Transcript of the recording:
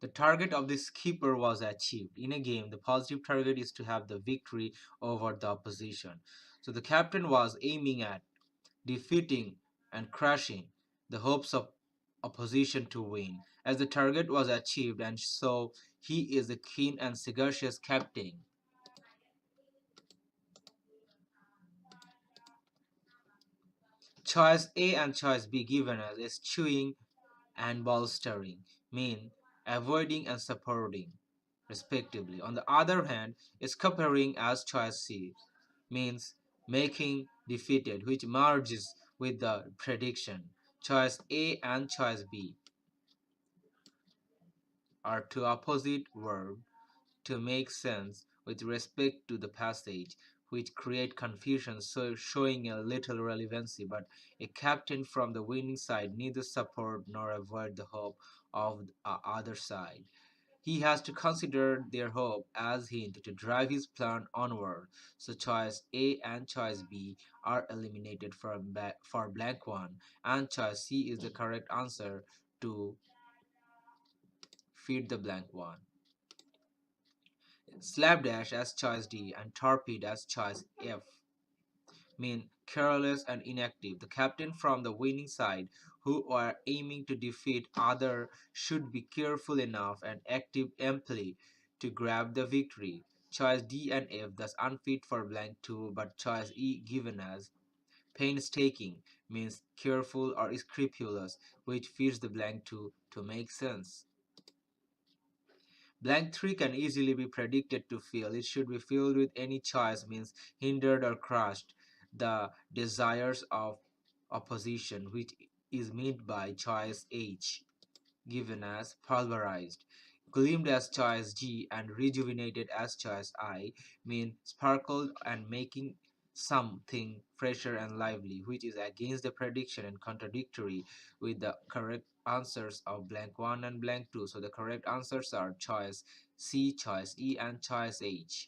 The target of the skipper was achieved. In a game, the positive target is to have the victory over the opposition. So the captain was aiming at defeating and crushing the hopes of opposition to win. As the target was achieved, and so he is a keen and sagacious captain. Choice A and choice B given us eschewing and bolstering mean avoiding and supporting, respectively. On the other hand, scuppering as choice C means making defeated, which merges with the prediction. Choice A and choice B are two opposite verbs to make sense with respect to the passage, which create confusion, so showing a little relevancy. But a captain from the winning side neither support nor avoid the hope of the other side. He has to consider their hope as hint to drive his plan onward. So choice A and choice B are eliminated for blank one, and choice C is the correct answer to feed the blank one. Slapdash as choice D and torpedo as choice F mean careless and inactive. The captain from the winning side who are aiming to defeat other should be careful enough and active amply to grab the victory. Choice D and F thus unfit for blank 2, but choice E given as painstaking means careful or scrupulous, which fits the blank 2 to make sense. Blank 3 can easily be predicted to fail. It should be filled with any choice means hindered or crushed the desires of opposition, which is meant by choice H, given as pulverized. Gleamed as choice G and rejuvenated as choice I mean sparkled and making something fresher and lively, which is against the prediction and contradictory with the correct answers of blank 1 and blank 2. So the correct answers are choice C, choice E, and choice H.